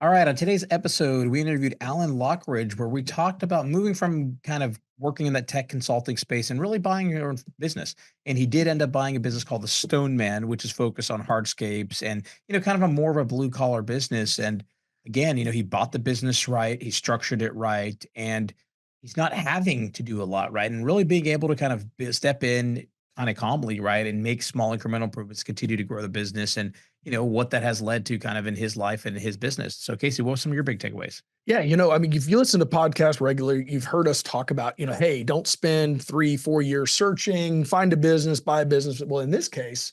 All right. On today's episode, we interviewed Alan Lockridge, where we talked about moving from kind of working in that tech consulting space and really buying your own business. And he did end up buying a business called the Stoneman, which is focused on hardscapes and, kind of a more of a blue collar business. And again, he bought the business right, he structured it right, and he's not having to do a lot, right? And really being able to kind of step in kind of calmly, right? And make small incremental improvements, continue to grow the business. And what that has led to kind of in his life and his business. So, Casey, what were some of your big takeaways? Yeah, if you listen to podcasts regularly, you've heard us talk about, hey, don't spend 3-4 years searching, find a business, buy a business. Well, in this case,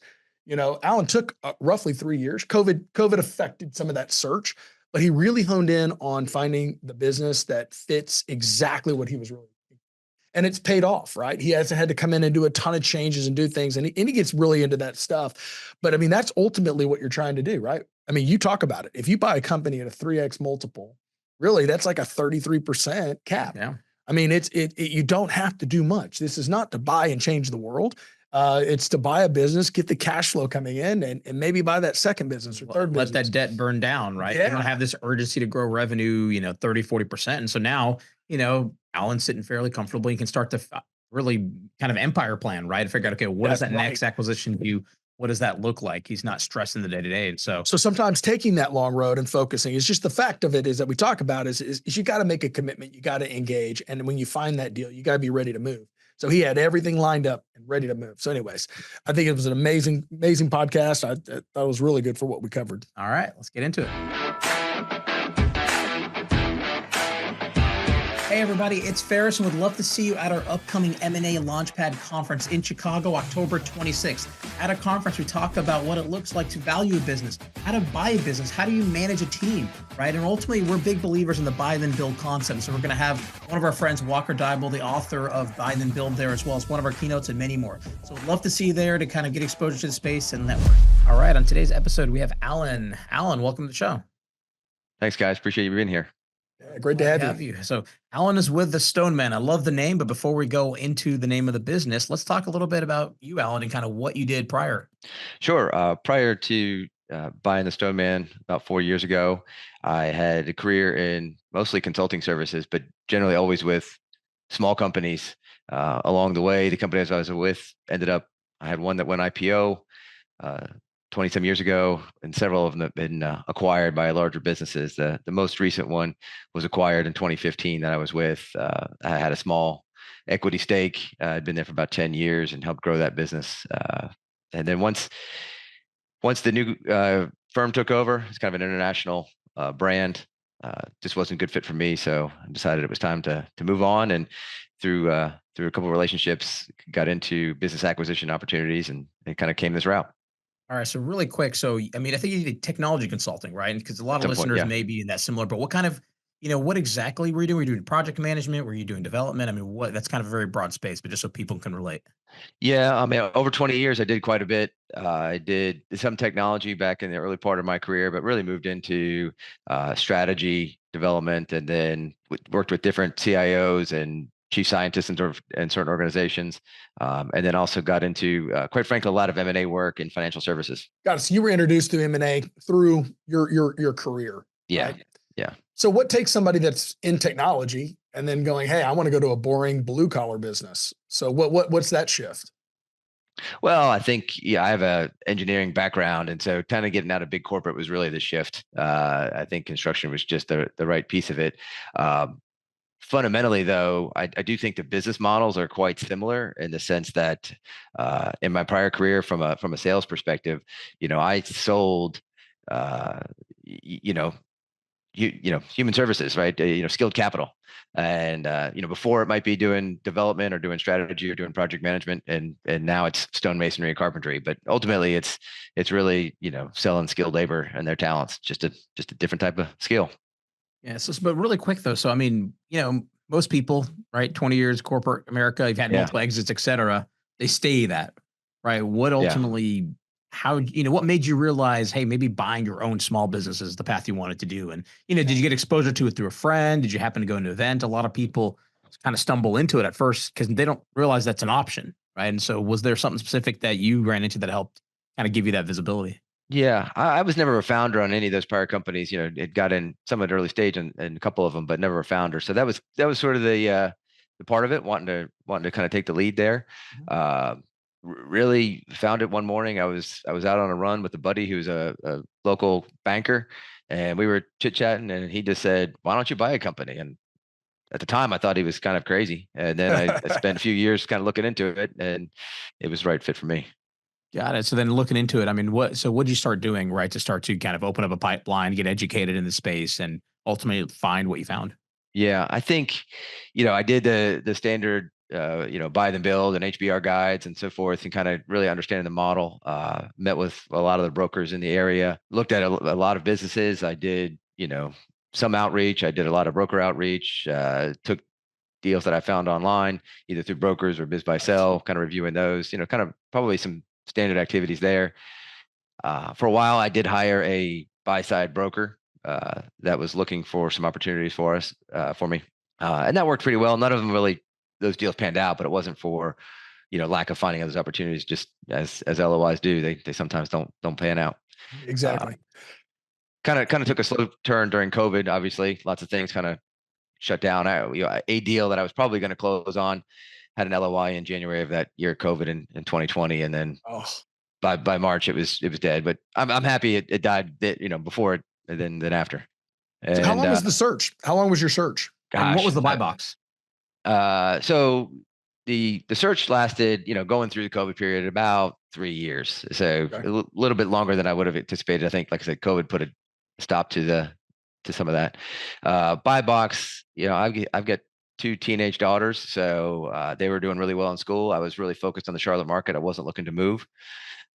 Alan took roughly 3 years. COVID affected some of that search, but he really honed in on finding the business that fits exactly what he was really. And it's paid off, right? He hasn't had to come in and do a ton of changes and do things. And he gets really into that stuff. But I mean, that's ultimately what you're trying to do, right? I mean, you talk about it. If you buy a company at a 3x multiple, really, that's like a 33% cap. Yeah. I mean, you don't have to do much. This is not to buy and change the world. It's to buy a business, get the cash flow coming in, and maybe buy that second business or third business. Let that debt burn down, right? Yeah. You don't have this urgency to grow revenue, 30, 40%. And so now, Alan's sitting fairly comfortably and can start to really kind of empire plan, right? Figure out, okay, what does that next acquisition do? What does that look like? He's not stressing the day to day. And so sometimes taking that long road and focusing is just the fact of it is that we talk about is you got to make a commitment. You got to engage. And when you find that deal, you got to be ready to move. So he had everything lined up and ready to move. So anyways, I think it was an amazing podcast. I thought it was really good for what we covered. All right, let's get into it. Hey everybody, it's Feras and would love to see you at our upcoming M&A Launchpad conference in Chicago, October 26th. At a conference, we talk about what it looks like to value a business, how to buy a business, how do you manage a team, right? And ultimately, we're big believers in the buy then build concept. So we're going to have one of our friends, Walker Dybel, the author of Buy Then Build there, as well as one of our keynotes and many more. So we'd love to see you there to kind of get exposure to the space and network. All right, on today's episode, we have Alan. Alan, welcome to the show. Thanks, guys. Appreciate you being here. Yeah, great to have you. So Alan is with the Stoneman. I love the name, but before we go into the name of the business, let's talk a little bit about you, Alan, and kind of what you did prior. Sure. Prior to buying the Stoneman about 4 years ago, I had a career in mostly consulting services, but generally always with small companies. Along the way, the companies I was with I had one that went IPO 20 some years ago, and several of them have been acquired by larger businesses. The most recent one was acquired in 2015 that I was with. I had a small equity stake. I'd been there for about 10 years and helped grow that business. And then once the new firm took over, it's kind of an international brand. Just wasn't a good fit for me, so I decided it was time to move on. And through a couple of relationships, got into business acquisition opportunities, and it kind of came this route. All right. So really quick. So, I mean, I think you did technology consulting, right? Because a lot of listeners may be in that similar, but what kind of, what exactly were you doing? Were you doing project management? Were you doing development? I mean, that's kind of a very broad space, but just so people can relate. Yeah. I mean, over 20 years, I did quite a bit. I did some technology back in the early part of my career, but really moved into strategy development, and then worked with different CIOs and chief scientists in certain organizations, and then also got into, quite frankly, a lot of M&A work in financial services. Got it. So you were introduced to M&A through your career. Yeah, right? Yeah. So what takes somebody that's in technology and then going, hey, I want to go to a boring blue collar business? So what's that shift? Well, I think, I have a engineering background, and so kind of getting out of big corporate was really the shift. I think construction was just the right piece of it. Fundamentally, though, I do think the business models are quite similar in the sense that in my prior career, from a sales perspective, I sold, human services, right? Skilled capital, and before it might be doing development or doing strategy or doing project management, and now it's stonemasonry and carpentry. But ultimately, it's really selling skilled labor and their talents, just a different type of skill. Yeah. So, but really quick though. So, I mean, most people, right? 20 years corporate America, you've had multiple exits, et cetera. They stay that, right? What ultimately, what made you realize, hey, maybe buying your own small business is the path you wanted to do? And, did you get exposure to it through a friend? Did you happen to go to an event? A lot of people kind of stumble into it at first because they don't realize that's an option, right? And so was there something specific that you ran into that helped kind of give you that visibility? Yeah, I was never a founder on any of those prior companies. It got in some at early stage and a couple of them, but never a founder. So that was sort of the part of it, wanting to kind of take the lead there. Mhm. Really found it one morning. I was out on a run with a buddy who's a local banker, and we were chit chatting, and he just said, "Why don't you buy a company?" And at the time, I thought he was kind of crazy, and then I spent a few years kind of looking into it, and it was the right fit for me. Got it. So then looking into it, I mean, what'd you start doing, right, to start to kind of open up a pipeline, get educated in the space, and ultimately find what you found? Yeah, I think, I did the standard, buy then build and HBR guides and so forth, and kind of really understanding the model. Met with a lot of the brokers in the area, looked at a lot of businesses. I did, some outreach. I did a lot of broker outreach. Took deals that I found online, either through brokers or biz buy Nice. sell, kind of reviewing those. Kind of probably some standard activities there. For a while, I did hire a buy side broker that was looking for some opportunities for me, and that worked pretty well. None of them really those deals panned out, but it wasn't for lack of finding those opportunities. Just as LOIs do, they sometimes don't pan out. Uh, Exactly. kind of took a slow turn during COVID. Obviously, lots of things kind of shut down. A deal that I was probably going to close on had an LOI in January of that year, COVID in 2020, and then Oh, by March it was dead. But I'm happy it died before it than after. so how And long was the search? How long was your search? And what was gosh, the buy box? so the search lasted, going through the COVID period, about 3 years. So Okay. little bit longer than I would have anticipated. I think, like I said, COVID put a stop to some of that. Buy box, I've got two teenage daughters, so they were doing really well in school. I was really focused on the Charlotte market. I wasn't looking to move.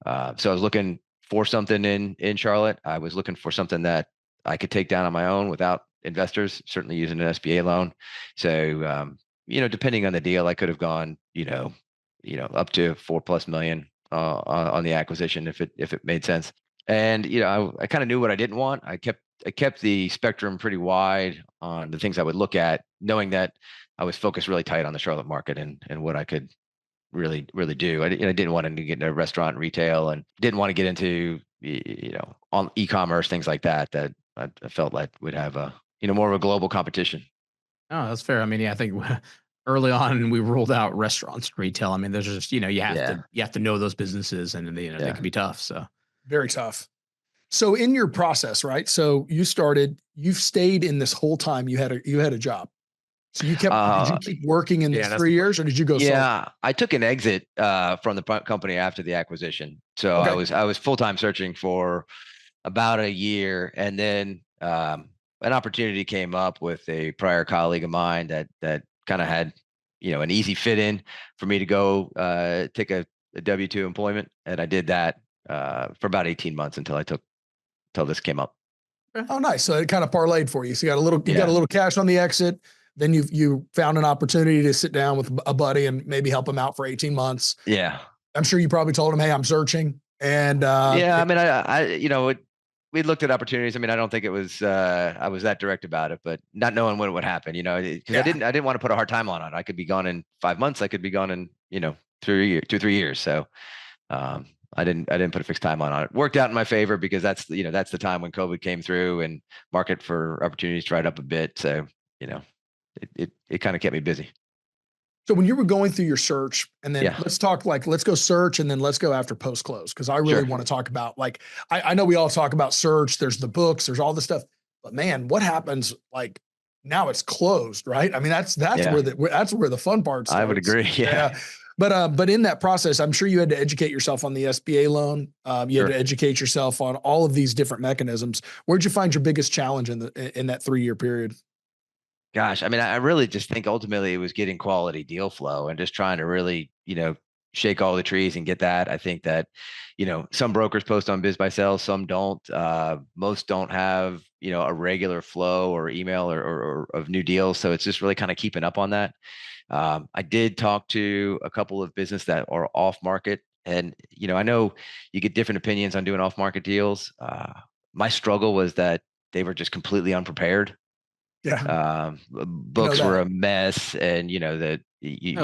So I was looking for something in Charlotte. I was looking for something that I could take down on my own without investors, certainly using an SBA loan. So depending on the deal, I could have gone, up to 4+ million on the acquisition if it made sense. And I kind of knew what I didn't want. I kept the spectrum pretty wide on the things I would look at, knowing that I was focused really tight on the Charlotte market and what I could really do. I didn't want to get into restaurant and retail, and didn't want to get into on e-commerce, things like that. That I felt like would have a more of a global competition. Oh, that's fair. I mean, yeah, I think early on we ruled out restaurants, retail. I mean, there's just, you have Yeah, to know those businesses, and they yeah. can be tough. So Very tough. So in your process, right? So you've stayed in this whole time. You had a job. So did you Uh, keep working in yeah, these that's 3 years or did you go solo? yeah, I took an exit from the company after the acquisition. So I Okay. was I was full time searching for about a year, and then an opportunity came up with a prior colleague of mine that kind of had an easy fit in for me to go take a W-2 employment, and I did that for about 18 months until this came up. Oh, nice. So it kind of parlayed for you. So you got a Yeah, little cash on the exit. Then you found an opportunity to sit down with a buddy and maybe help him out for 18 months. yeah, I'm sure you probably told him, "Hey, I'm searching." And yeah. I mean, we looked at opportunities. I mean, I don't think it was I was that direct about it, but not knowing when it would happen, because I yeah. didn't want to put a hard timeline on it. I could be gone in 5 months. I could be gone in 2 3 years. So I didn't put a fixed timeline on it. Worked out in my favor because that's the time when COVID came through and market for opportunities dried up a bit. So you know it kind of kept me busy. So when you were going through your search, and then Yeah, let's go search and then let's go after post close. Cause I really sure. want to talk about I know we all talk about search, there's the books, there's all this stuff, but man, what happens now it's closed, right? I mean, Yeah, that's where the fun part I would starts. agree. Yeah, Yeah. But in that process, I'm sure you had to educate yourself on the SBA loan. You had to sure. educate yourself on all of these different mechanisms. Where'd you find your biggest challenge in that 3 year period? Gosh, I mean, I really just think ultimately it was getting quality deal flow and just trying to really, shake all the trees and get that. I think that, some brokers post on Biz by Sell, some don't. Most don't have, a regular flow or email or of new deals. So it's just really kind of keeping up on that. I did talk to a couple of business that are off market, and I know you get different opinions on doing off market deals. My struggle was that they were just completely unprepared. Yeah. Books were a mess, and that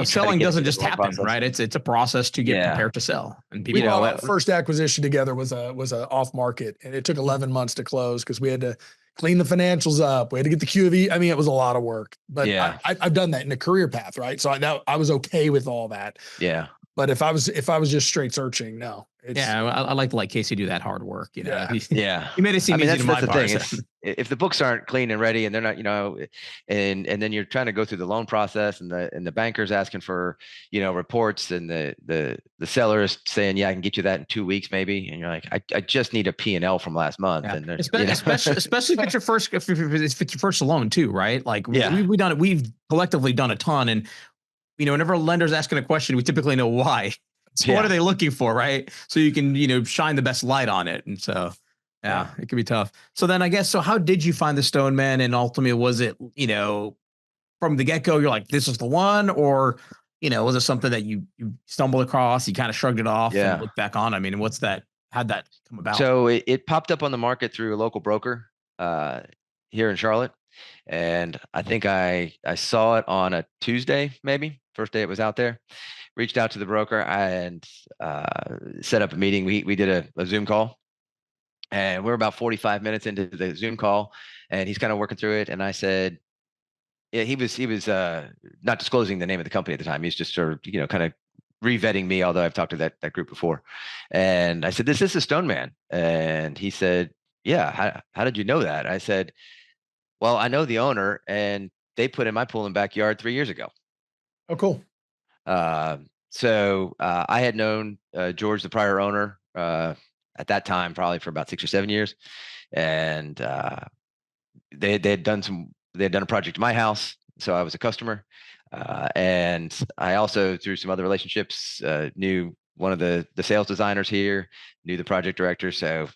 selling doesn't just happen, right? It's a process to get prepared to sell. And people, our first acquisition together was a off market, and it took 11 months to close because we had to clean the financials up. We had to get the QV. I mean, it was a lot of work, but I've done that in a career path, right? So I was okay with all that. Yeah. But if I was just straight searching, no. I like to let Casey do that hard work. Yeah. He made it seem easy to my that's the part. thing. If the books aren't clean and ready, and they're not, and then you're trying to go through the loan process, and the banker's asking for, reports, and the seller is saying, yeah, I can get you that in 2 weeks, maybe. And you're like, I just need a P&L from last month. Yeah. And especially if it's your first loan too, right? Like we've collectively done a ton, and whenever a lender's asking a question, we typically know why. So what are they looking for, right? So you can, shine the best light on it. And so, it can be tough. So then I guess, how did you find the Stoneman? And ultimately, was it, from the get-go, you're like, this is the one? Or, was it something that you stumbled across, you kind of shrugged it off and looked back on? I mean, how'd that come about? So it popped up on the market through a local broker here in Charlotte. And I think I saw it on a Tuesday, maybe first day it was out there. Reached out to the broker and set up a meeting. We did a Zoom call, and we're about 45 minutes into the Zoom call, and he's kind of working through it. And I said, yeah, he was not disclosing the name of the company at the time. He's just sort of, kind of re-vetting me, although I've talked to that group before. And I said, this is Stoneman. And he said, yeah, how did you know that? I said, well, I know the owner, and they put in my pool and backyard 3 years ago. Oh, cool. So I had known George, the prior owner, at that time, probably for about 6 or 7 years. And they had done a project at my house. So I was a customer. And I also, through some other relationships, knew one of the sales designers here, knew the project director. So,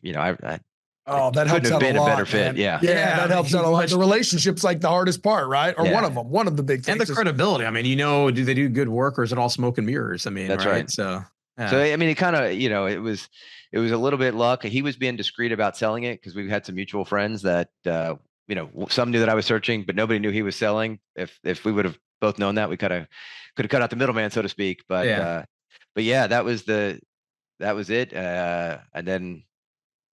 that helps out a lot, a better fit. Yeah, that helps out a lot. The relationship's like the hardest part, right? Or one of the big things. And the credibility. I mean, do they do good work, or is it all smoke and mirrors? I mean, that's right. So, I mean, it kind of, it was a little bit luck. He was being discreet about selling it because we had some mutual friends that, some knew that I was searching, but nobody knew he was selling. If we would have both known that, we could have cut out the middleman, so to speak. But that was it. And then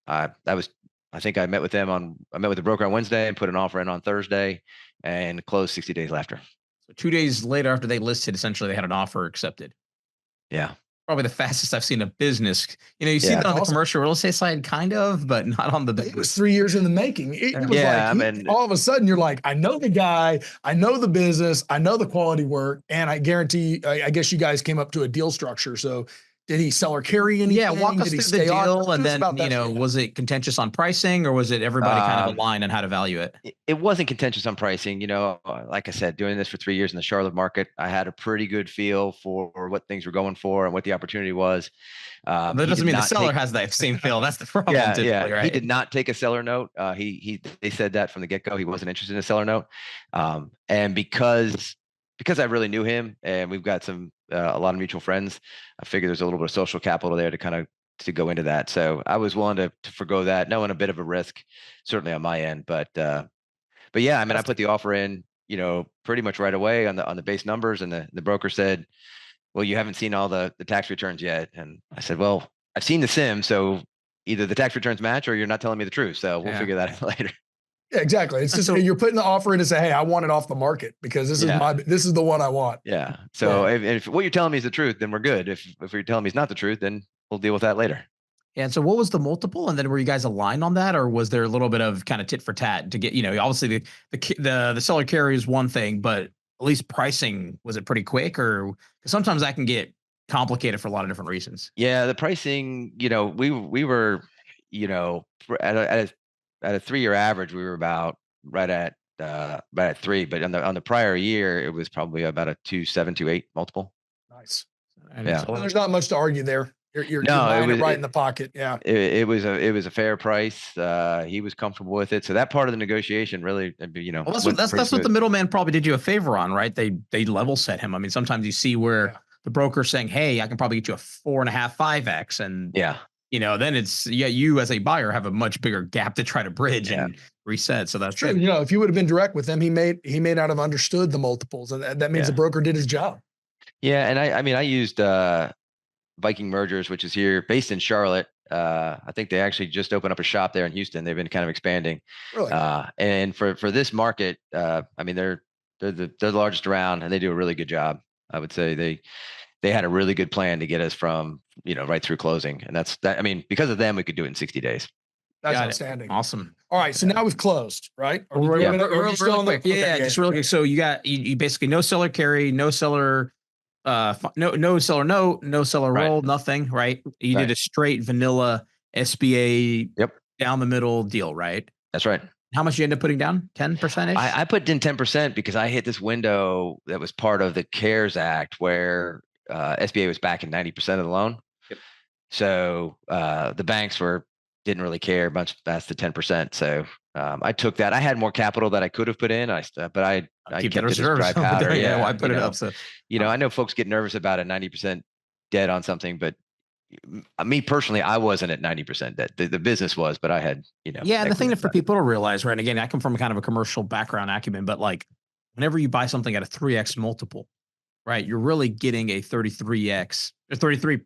I think I met with the broker on Wednesday and put an offer in on Thursday and closed 60 days after. So 2 days later, after they listed, essentially they had an offer accepted. Yeah. Probably the fastest I've seen a business. You see that on the commercial real estate side, kind of, but not on the business. It was 3 years in the making. It was all of a sudden you're like, I know the guy, I know the business, I know the quality work, and I guarantee, I guess you guys came up to a deal structure. So did he sell or carry anything? Yeah, walk us through the deal, and then, was it contentious on pricing, or was it everybody kind of aligned on how to value it? It wasn't contentious on pricing. Like I said, doing this for 3 years in the Charlotte market, I had a pretty good feel for what things were going for and what the opportunity was. That doesn't mean the seller has that same feel. That's the problem. Right? He did not take a seller note. They said that from the get-go. He wasn't interested in a seller note. And because I really knew him, and we've got a lot of mutual friends, I figured there's a little bit of social capital there to go into that. So I was willing to forgo that, knowing a bit of a risk, certainly on my end. But yeah, I mean, I put the offer in, pretty much right away on the base numbers, and the broker said, well, you haven't seen all the tax returns yet. And I said, well, I've seen the sim, so either the tax returns match or you're not telling me the truth. So we'll figure that out later. Yeah, exactly. It's just you're putting the offer in to say, hey, I want it off the market because this is the one I want. Yeah. So if what you're telling me is the truth, then we're good. If you're telling me it's not the truth, then we'll deal with that later. Yeah. And so what was the multiple? And then were you guys aligned on that, or was there a little bit of kind of tit for tat to get, obviously the seller carry is one thing, but at least pricing, was it pretty quick? Or sometimes that can get complicated for a lot of different reasons. Yeah. The pricing, we were, at a 3 year average, we were about right at 3, but on the prior year, it was probably about a 2.7, 2.8 multiple. Nice. Yeah. So there's not much to argue there. You're buying it right in the pocket. Yeah. It was a fair price. He was comfortable with it. So that part of the negotiation really, well, that's what the middleman probably did you a favor on, right? They level set him. I mean, sometimes you see where the broker's saying, hey, I can probably get you a 4.5, 5x. And then it's, you as a buyer have a much bigger gap to try to bridge Yeah. and reset. So that's True. good. If you would have been direct with him, he may not have understood the multiples, and that means Yeah. the broker did his job. Yeah. And I used Viking Mergers, which is here based in Charlotte. I think they actually just opened up a shop there in Houston. They've been kind of expanding. Really? And for this market, they're the largest around, and they do a really good job. I would say they had a really good plan to get us from, right through closing. And that's that. I mean, because of them, we could do it in 60 days. That's Got it. outstanding. Awesome. All right. So now we've closed, right? Real quick. Just real quick. So you basically no seller carry, no seller, no seller note, no seller roll, nothing, right? You did a straight vanilla SBA down the middle deal, right? That's right. How much you end up putting down? 10%? I put in 10% because I hit this window that was part of the CARES Act where SBA was backing 90% of the loan. Yep. So the banks didn't really care much past the 10%. So I took that. I had more capital that I could have put in, but I keep kept that it as dry powder. Yeah, why put it up? So I know folks get nervous about a 90% debt on something, but me personally, I wasn't at 90% debt. The business was, but I had, Yeah, the thing that for people to realize, right? And again, I come from kind of a commercial background acumen, but like whenever you buy something at a 3x multiple, right, you're really getting a 33x or 33,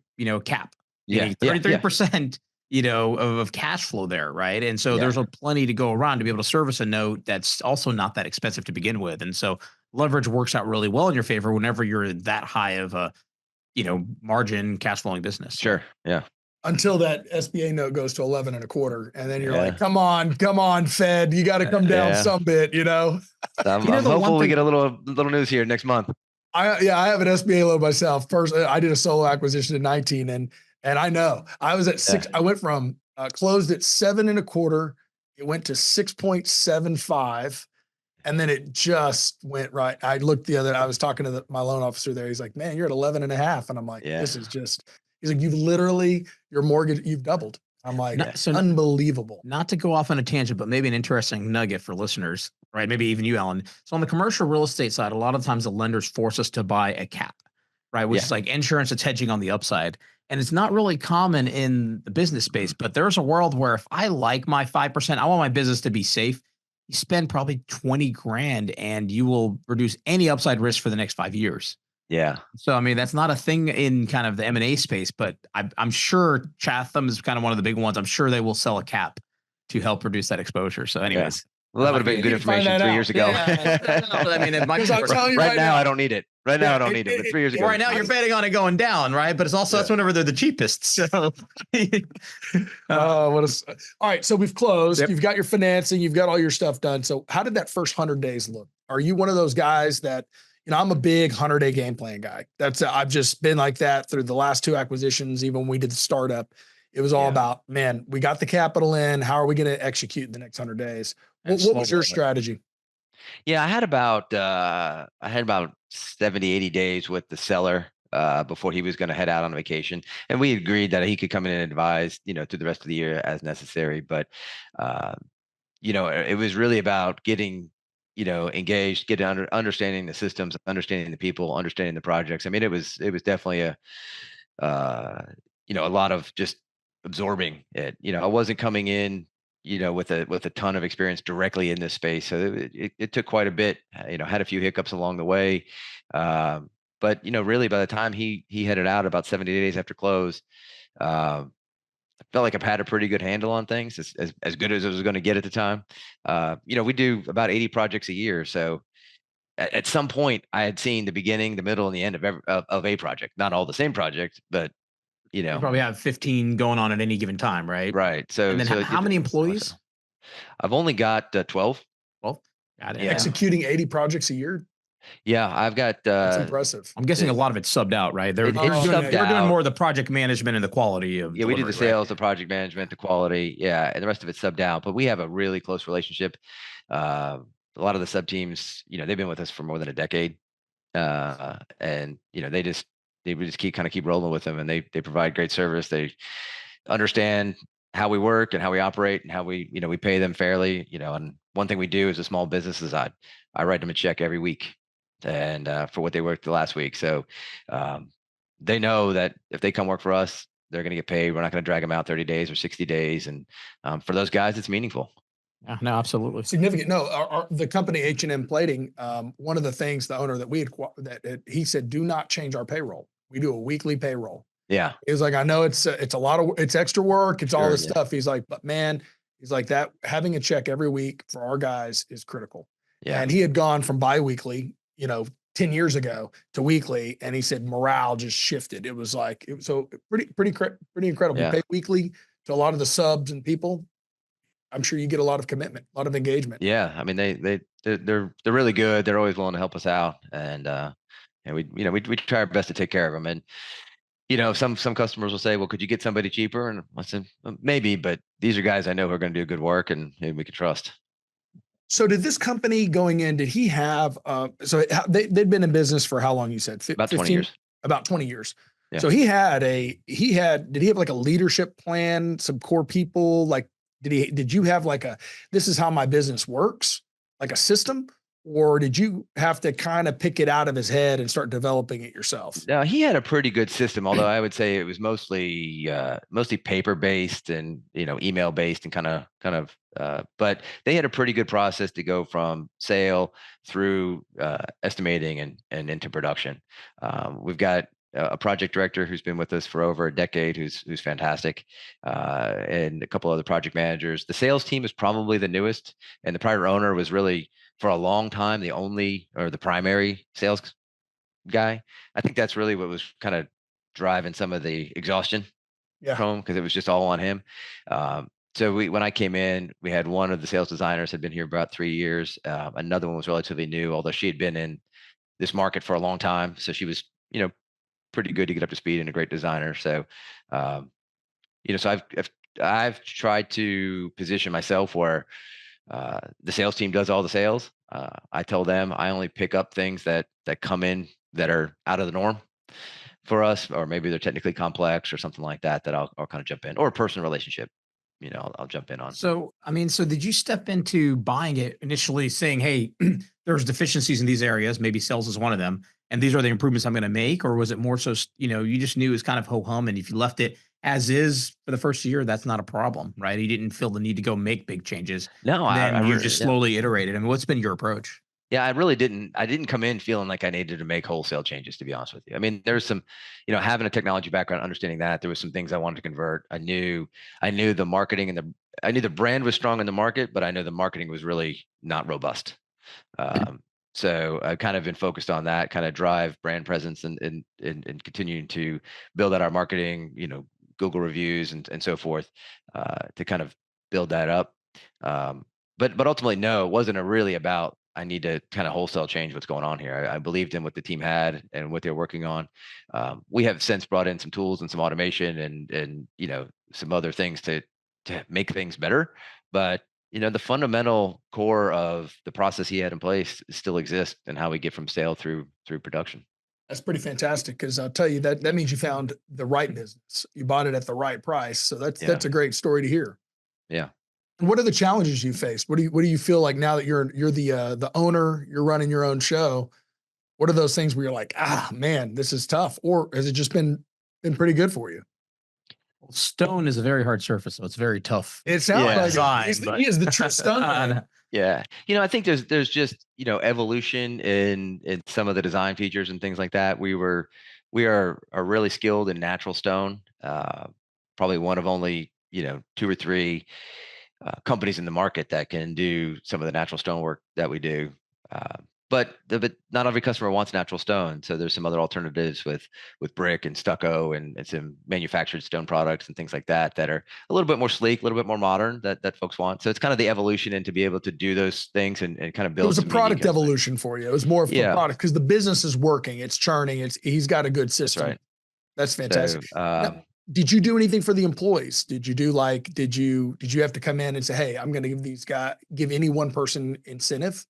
cap. Yeah, 33%, of cash flow there, right? And so there's plenty to go around to be able to service a note that's also not that expensive to begin with. And so leverage works out really well in your favor whenever you're that high of a, margin cash flowing business. Sure. Yeah. Until that SBA note goes to 11 and a quarter. And then you're like, come on, Fed, you got to come down some bit, I'm hopeful we get a little news here next month. I have an SBA loan myself. First, I did a solo acquisition in 19 and I know I was at 6. I went from closed at 7 and a quarter. It went to 6.75. And then it just went right. I was talking to my loan officer there. He's like, man, you're at 11 and a half. And I'm like, this is just, he's like, your mortgage, you've doubled. I'm like, unbelievable. Not to go off on a tangent, but maybe an interesting nugget for listeners, right? Maybe even you, Alan. So on the commercial real estate side, a lot of times the lenders force us to buy a cap, right? Which is like insurance that's hedging on the upside. And it's not really common in the business space, but there's a world where if I like my 5%, I want my business to be safe. You spend probably 20 grand and you will reduce any upside risk for the next 5 years. Yeah. So, I mean, that's not a thing in kind of the M&A space, but I'm sure Chatham is kind of one of the big ones. I'm sure they will sell a cap to help reduce that exposure. So anyways. Well, that would have been good information 3 years ago. I mean, it might right now, I don't need it. Right now, I don't need it. But 3 years ago. Right now, you're betting on it going down, right? But it's also that's whenever they're the cheapest. So, all right. So we've closed. You've got your financing. You've got all your stuff done. So how did that first 100 days look? Are you one of those guys that, I'm a big 100-day game plan guy. I've just been like that through the last 2 acquisitions. Even when we did the startup, it was all about, man, we got the capital in. How are we going to execute in the next 100 days? What was your strategy? Yeah, I had about 70, 80 days with the seller before he was going to head out on vacation. And we agreed that he could come in and advise, through the rest of the year as necessary. But, it was really about getting, engaged, understanding the systems, understanding the people, understanding the projects. I mean, it was definitely a lot of just absorbing it. I wasn't coming in, with a ton of experience directly in this space. So it took quite a bit, had a few hiccups along the way. But, really by the time he headed out about 70 days after close, I felt like I've had a pretty good handle on things, as good as I was going to get at the time. We do about 80 projects a year. So at some point I had seen the beginning, the middle, and the end of a project, not all the same project, but you probably have 15 going on at any given time, right? Right. So, and then how many employees? I've only got 12. Well, got it. Executing 80 projects a year. Yeah, I've got. That's impressive. I'm guessing a lot of it's subbed out, right? They're doing more of the project management and the quality of. Yeah, we do the sales, the project management, the quality. Yeah, and the rest of it's subbed out. But we have a really close relationship. A lot of the sub teams, they've been with us for more than a decade, and they just keep rolling with them, and they provide great service. They understand how we work and how we operate and how we pay them fairly. And one thing we do as a small business is I write them a check every week, and for what they worked the last week. So they know that if they come work for us, they're going to get paid. We're not going to drag them out 30 days or 60 days. And for those guys, it's meaningful. Yeah, no, absolutely. Significant. No, the company H&M Plating, one of the things the owner that we had, he said, do not change our payroll. We do a weekly payroll. Yeah. He was like, I know it's a lot of, it's extra work. It's all this Yeah. stuff. He's like, but man, he's like that having a check every week for our guys is critical. Yeah. And he had gone from biweekly, 10 years ago to weekly. And he said, morale just shifted. It was like, so pretty incredible. Yeah. You pay weekly to a lot of the subs and people. I'm sure you get a lot of commitment, a lot of engagement. Yeah. I mean, they're really good. They're always willing to help us out. And we try our best to take care of them. And, some customers will say, well, could you get somebody cheaper? And I said, well, maybe, but these are guys I know who are going to do good work and maybe we can trust. So did this company going in, did he have, they'd been in business for how long, you said? About 20 years. About 20 years. Yeah. So did he have like a leadership plan, some core people? Like, did you have like this is how my business works, like a system? Or did you have to kind of pick it out of his head and start developing it yourself? No, he had a pretty good system, although I would say it was mostly paper based and, email based and kind of, but they had a pretty good process to go from sale through estimating and into production. We've got a project director who's been with us for over a decade, who's fantastic, and a couple other project managers. The sales team is probably the newest, and the prior owner was really, for a long time, the primary sales guy. I think that's really what was kind of driving some of the exhaustion from him, because it was just all on him. So when I came in, we had one of the sales designers had been here about 3 years. Another one was relatively new, although she had been in this market for a long time. So she was, pretty good to get up to speed and a great designer. So, so I've tried to position myself where the sales team does all the sales. I tell them I only pick up things that come in that are out of the norm for us, or maybe they're technically complex or something like that I'll kind of jump in, or a personal relationship, I'll jump in on. So did you step into buying it initially saying, hey, there's deficiencies in these areas, maybe sales is one of them, and these are the improvements I'm going to make? Or was it more so, you just knew it was kind of ho-hum, and if you left it as is for the first year, that's not a problem, right? You didn't feel the need to go make big changes. No, you just slowly iterated. I mean, what's been your approach? Yeah, I didn't come in feeling like I needed to make wholesale changes, to be honest with you. I mean, there's some, having a technology background, understanding that there was some things I wanted to convert. I knew the marketing I knew the brand was strong in the market, but I know the marketing was really not robust. So I've kind of been focused on that, kind of drive brand presence and continuing to build out our marketing, Google reviews and so forth, to kind of build that up. But ultimately, no, it wasn't really about, I need to kind of wholesale change what's going on here. I believed in what the team had and what they're working on. We have since brought in some tools and some automation and some other things to make things better. But the fundamental core of the process he had in place still exists, and how we get from sale through production. That's pretty fantastic, because I'll tell you that means you found the right business. You bought it at the right price. So that's a great story to hear. Yeah. And what are the challenges you faced? What do you feel like now that you're the owner, you're running your own show? What are those things where you're like, man, this is tough? Or has it just been pretty good for you? Well, stone is a very hard surface, so it's very tough. It sounds like design, he is the true stone. Yeah. I think there's just, evolution in some of the design features and things like that. We are really skilled in natural stone. Probably one of only, 2 or 3 companies in the market that can do some of the natural stone work that we do. But not every customer wants natural stone. So there's some other alternatives with brick and stucco and some manufactured stone products and things like that are a little bit more sleek, a little bit more modern that folks want. So it's kind of the evolution and to be able to do those things and kind of build. It was a product evolution for you. It was more of a product, because the business is working, it's churning, he's got a good system. That's right. That's fantastic. Now, did you do anything for the employees? Did you have to come in and say, hey, I'm going to give any one person incentive?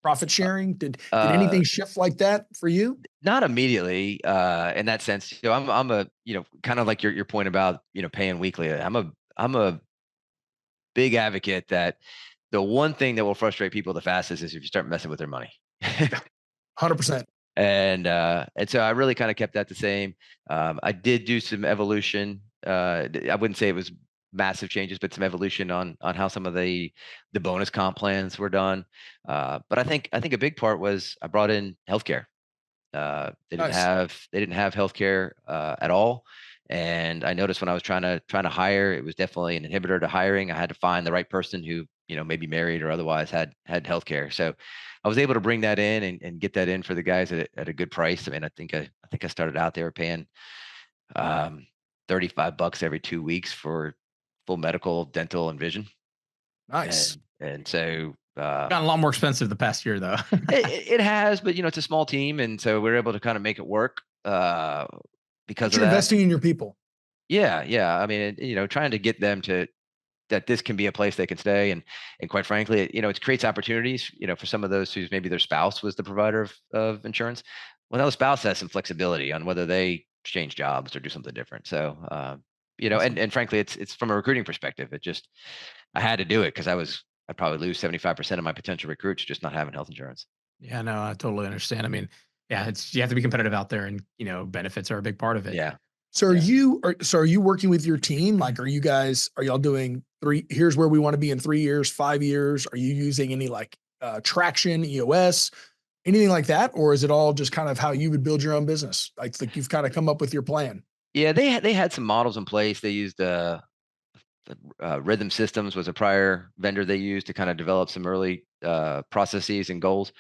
Profit sharing? Did anything shift like that for you? Not immediately, in that sense. I'm a, kind of like your point about, paying weekly. I'm a big advocate that the one thing that will frustrate people the fastest is if you start messing with their money. 100%. And so I really kind of kept that the same. I did do some evolution I wouldn't say it was massive changes, but some evolution on how some of the bonus comp plans were done. But I think a big part was I brought in healthcare. Nice. They didn't have healthcare at all. And I noticed when I was trying to hire, it was definitely an inhibitor to hiring. I had to find the right person who, maybe married or otherwise had healthcare. So I was able to bring that in and get that in for the guys at a good price. I mean, I think I started out, they were paying um, $35 every 2 weeks for full medical, dental, and vision. Nice. And so Gotten a lot more expensive the past year, though. it has, but it's a small team, and so we're able to kind of make it work because But of you're that. investing in your people. Yeah. I mean, trying to get them to that this can be a place they can stay, and quite frankly, it creates opportunities. For some of those who's maybe their spouse was the provider of insurance. Well, now the spouse has some flexibility on whether they change jobs or do something different. So, Awesome. and frankly, it's from a recruiting perspective. I had to do it because I'd probably lose 75% of my potential recruits just not having health insurance. Yeah, no, I totally understand. I mean, yeah, you have to be competitive out there, and benefits are a big part of it. Yeah. So are you working with your team? Like, are y'all doing here's where we want to be in 3 years, 5 years? Are you using any like traction, EOS, anything like that? Or is it all just kind of how you would build your own business? Like you've kind of come up with your plan. Yeah, they had some models in place. They used Rhythm Systems was a prior vendor they used to kind of develop some early processes and goals.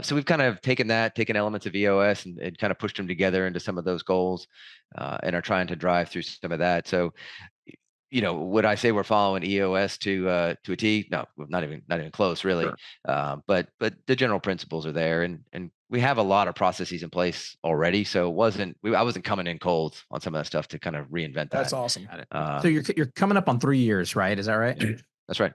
So we've kind of taken elements of EOS and kind of pushed them together into some of those goals, and are trying to drive through some of that. So, would I say we're following EOS to a T? No, not even close, really. Sure. But the general principles are there, and we have a lot of processes in place already. So I wasn't coming in cold on some of that stuff to kind of reinvent That's that. awesome. Got it. So you're coming up on 3 years, right? Is that right? That's right.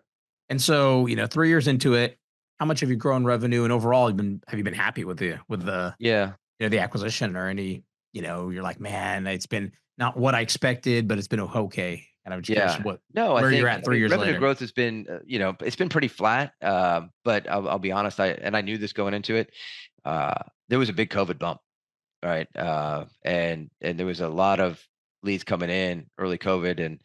And so, 3 years into it, how much have you grown revenue, and overall have you been happy with the Yeah. the acquisition, or any, you're like, man, it's been not what I expected, but it's been okay. And I'm just curious Yeah. No, I where you're think at 3 years revenue later. growth has been, it's been pretty flat. But I'll be honest, I knew this going into it. There was a big COVID bump, right? And there was a lot of leads coming in early COVID, and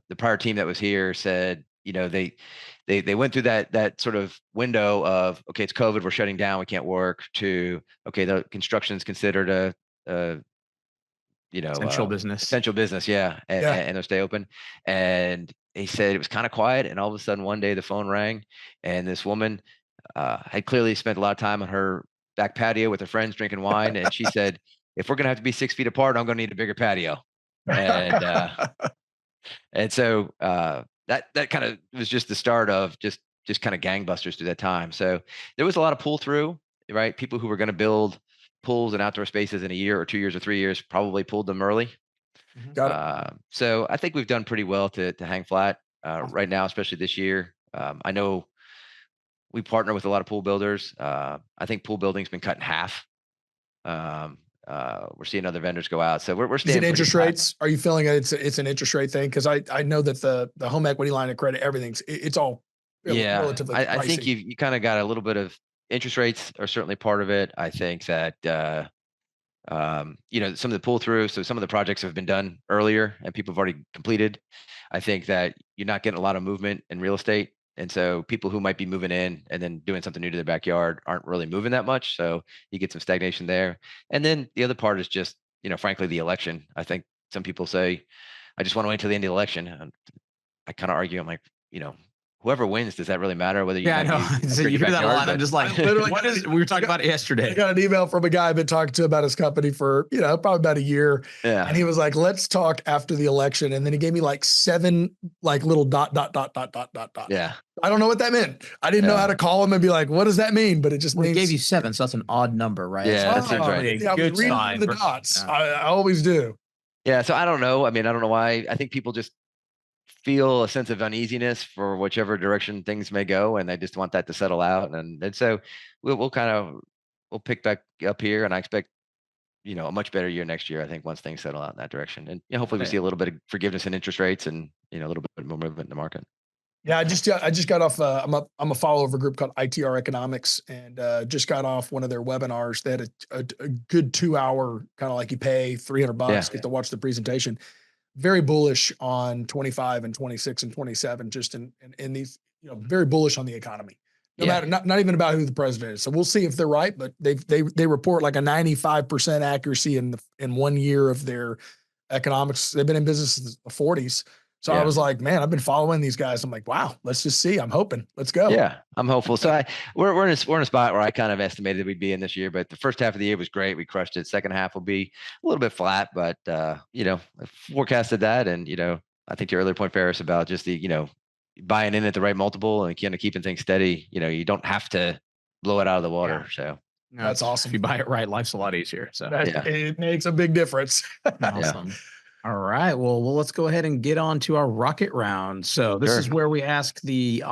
the prior team that was here said, they went through that sort of window of, okay, it's COVID, we're shutting down, we can't work, to, okay, the construction is considered a Essential business. essential business, yeah, Yeah. and they'll stay open. And he said it was kind of quiet, and all of a sudden one day the phone rang, and this woman had clearly spent a lot of time on her back patio with her friends drinking wine, and she said, "If we're gonna have to be 6 feet apart, I'm gonna need a bigger patio." And so that kind of was just the start of just kind of gangbusters through that time. So there was a lot of pull through, right? People who were going to build pools and outdoor spaces in a year or 2 years or 3 years probably pulled them early. Got it. So I think we've done pretty well to hang flat right now, especially this year. I know we partner with a lot of pool builders. I think pool building's been cut in half. We're seeing other vendors go out, so we're Is staying it pretty interest flat. rates? Are you feeling it's an interest rate thing? Because I know that the home equity line of credit, it's all Yeah, relatively I think pricey. you kind of got a little bit of interest rates are certainly part of it. I think that some of the pull through, so some of the projects have been done earlier and people have already completed. I think that you're not getting a lot of movement in real estate, and so people who might be moving in and then doing something new to their backyard aren't really moving that much. So you get some stagnation there. And then the other part is just, frankly, the election. I think some people say, I just want to wait until the end of the election. And I kind of argue, I'm like, whoever wins, does that really matter whether Yeah, I know. So upgrade you your hear that a backyard? lot. I'm But just like, what is? We were talking about it I yesterday. got an email from a guy I've been talking to about his company for, probably about a year. And he yeah, was like, let's talk after the election. And then he gave me like 7 like little dot. yeah, I don't know what that meant. I didn't know how yeah, to call him and be like, what does that mean? But it just Well, he means gave you 7, so that's an odd number, right? yeah. That So seems right. usually yeah, a I was good reading sign the for- dots. yeah. I always do. Yeah, so I don't know. I mean, I don't know why. I think people just feel a sense of uneasiness for whichever direction things may go, and they just want that to settle out. And so we'll pick back up here, and I expect a much better year next year. I think once things settle out in that direction, and hopefully we Got see it. a little bit of forgiveness in interest rates, and a little bit more movement in the market. Yeah, I just got off. I'm a follower of a group called ITR Economics, and just got off one of their webinars. They had a good 2 hour kind of like you pay $300, Yeah. get to watch the presentation. very bullish on 25 and 26 and 27, just in these, very bullish on the economy. No matter, not even about who the president is. So we'll see if they're right, but they report like a 95% accuracy in 1 year of their economics. They've been in business since the 40s. So I was like, man, I've been following these guys. I'm like, wow, let's just see. I'm hoping. Let's go. Yeah, I'm hopeful. So we're in a spot where I kind of estimated we'd be in this year, but the first half of the year was great. We crushed it. Second half will be a little bit flat, but I forecasted that. And, I think to your earlier point, Feras, about just the, buying in at the right multiple and kind of keeping things steady. You don't have to blow it out of the water. Yeah. So no, that's awesome. If you buy it right, life's a lot easier. So it makes a big difference. Awesome. Yeah. All right. Well, let's go ahead and get on to our rocket round. So this is where we ask the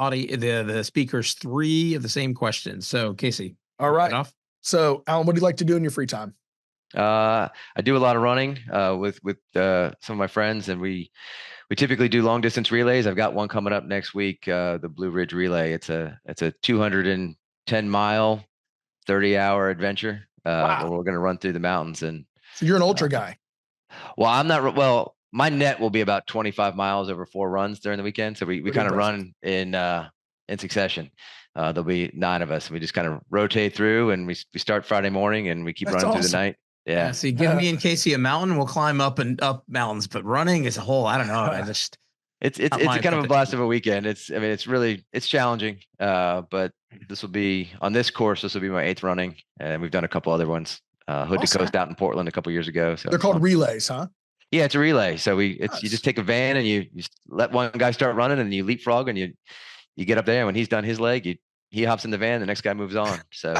speakers 3 of the same questions. So Casey. All right. So Alan, what do you like to do in your free time? I do a lot of running with some of my friends, and we typically do long distance relays. I've got one coming up next week, the Blue Ridge Relay. It's a 210-mile, 30-hour adventure. Wow. Where we're going to run through the mountains. And so you're an ultra guy. Well, I'm not. Well, my net will be about 25 miles over 4 runs during the weekend. So we kind of run in succession. There'll be 9 of us. We just kind of rotate through, and we start Friday morning, and we keep running through the night. Yeah. See, give me and Casey a mountain, we'll climb up mountains. But running is a whole. I don't know. It's kind of a blast of a weekend. It's challenging. But this will be on this course. This will be my 8th running, and we've done a couple other ones. Hood to Coast out in Portland a couple years ago. So they're called relays, huh? Yeah, it's a relay. So you just take a van and you let one guy start running, and you leapfrog, and you get up there. And when he's done his leg, he hops in the van. The next guy moves on. So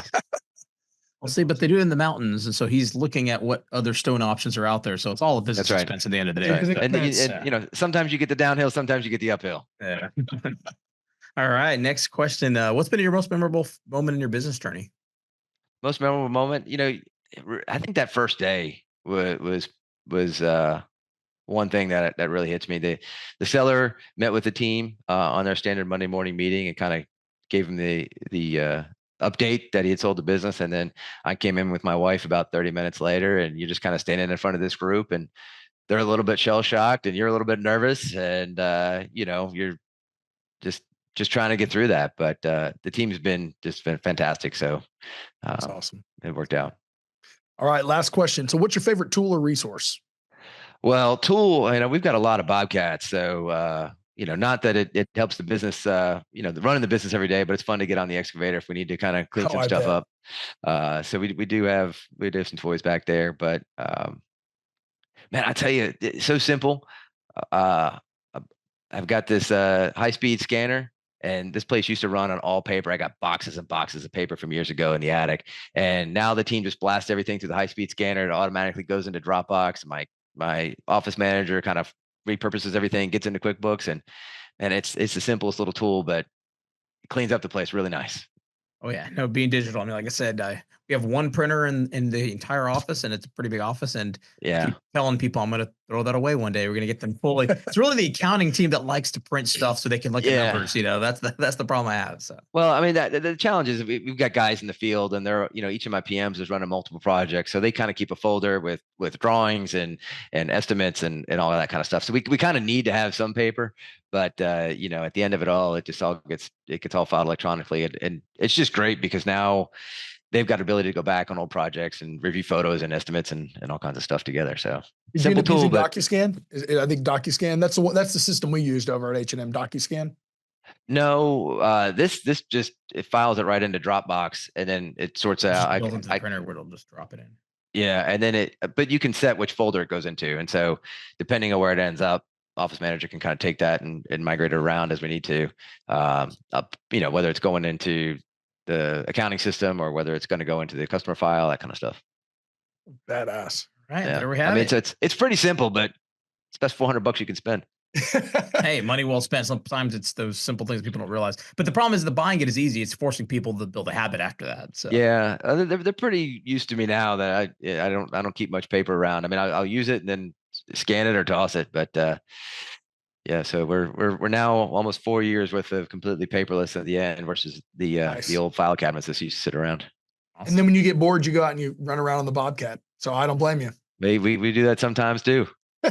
we'll see, but they do it in the mountains, and so he's looking at what other stone options are out there. So it's all a business expense at the end of the day. Right. And sometimes you get the downhill, sometimes you get the uphill. Yeah. All right. Next question. What's been your most memorable moment in your business journey? Most memorable moment, I think that first day was one thing that really hits me. The seller met with the team on their standard Monday morning meeting and kind of gave him the update that he had sold the business. And then I came in with my wife about 30 minutes later, and you're just kind of standing in front of this group, and they're a little bit shell shocked, and you're a little bit nervous, and you're just trying to get through that. But the team's been fantastic. So that's awesome. It worked out. All right, last question. So what's your favorite tool or resource? Well, tool, we've got a lot of Bobcats. So, not that it helps the business, running the business every day, but it's fun to get on the excavator if we need to kind of clean some stuff up. So we do have some toys back there, but man, I tell you, it's so simple. I've got this high-speed scanner. And this place used to run on all paper. I got boxes and boxes of paper from years ago in the attic. And now the team just blasts everything through the high-speed scanner. It automatically goes into Dropbox. My office manager kind of repurposes everything, gets into QuickBooks, and it's the simplest little tool, but it cleans up the place really nice. Oh yeah, no, being digital. Like I said, we have one printer in the entire office, and it's a pretty big office. And I keep telling people I'm going to throw that away one day. We're going to get them fully. It's really the accounting team that likes to print stuff so they can look at numbers. That's the problem I have. So well, the challenge is we've got guys in the field, and they're each of my PMs is running multiple projects, so they kind of keep a folder with drawings and estimates and all of that kind of stuff. So we kind of need to have some paper. But at the end of it all, it just gets all filed electronically, and it's just great because now they've got the ability to go back on old projects and review photos and estimates and all kinds of stuff together. So simple tool. DocuScan? I think DocuScan. That's the system we used over at H&M. DocuScan. No, this just it files it right into Dropbox, and then it sorts out. Build into the printer where it'll just drop it in. Yeah, and then but you can set which folder it goes into, and so depending on where it ends up, office manager can kind of take that and migrate it around as we need to, whether it's going into the accounting system or whether it's going to go into the customer file, that kind of stuff. Badass. Right. Yeah. There we have it. It's pretty simple, but it's best $400 you can spend. Hey, money well spent. Sometimes it's those simple things people don't realize. But the problem is the buying it is easy. It's forcing people to build a habit after that. So yeah, they're pretty used to me now that I don't keep much paper around. I'll use it and then scan it or toss it, but yeah, so we're now almost 4 years worth of completely paperless at the end versus the old file cabinets that used to sit around. Awesome. And then when you get bored, you go out and you run around on the Bobcat. So I don't blame you. We do that sometimes too. All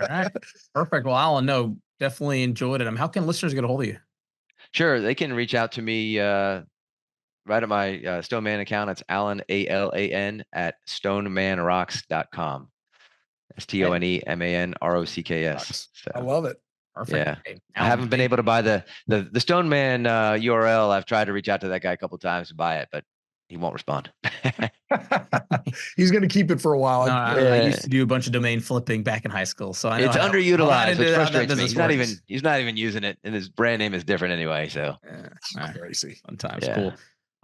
right. Perfect. Well, Alan, no, definitely enjoyed it. How can listeners get a hold of you? Sure. They can reach out to me right at my Stoneman account. It's Alan, ALAN, at stonemanrocks.com. STONEMANROCKS. I So love it. Perfect. yeah. Hey, I Alan, haven't been able to buy the Stoneman URL. I've tried to reach out to that guy a couple of times to buy it, but he won't respond. He's going to keep it for a while. No, I used to do a bunch of domain flipping back in high school, so I know It's how underutilized, which how that frustrates me. business He's not even using it, and his brand name is different anyway. So Crazy. Sometimes yeah. cool.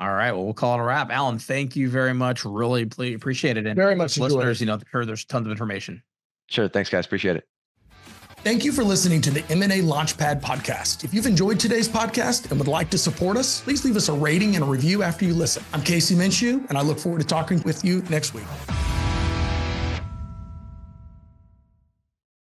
All right. Well, we'll call it a wrap. Alan, thank you very much. Really appreciate it. And Very much listeners, enjoyed it. I'm sure there's tons of information. Sure. Thanks, guys. Appreciate it. Thank you for listening to the M&A Launchpad Podcast. If you've enjoyed today's podcast and would like to support us, please leave us a rating and a review after you listen. I'm Casey Minshew, and I look forward to talking with you next week.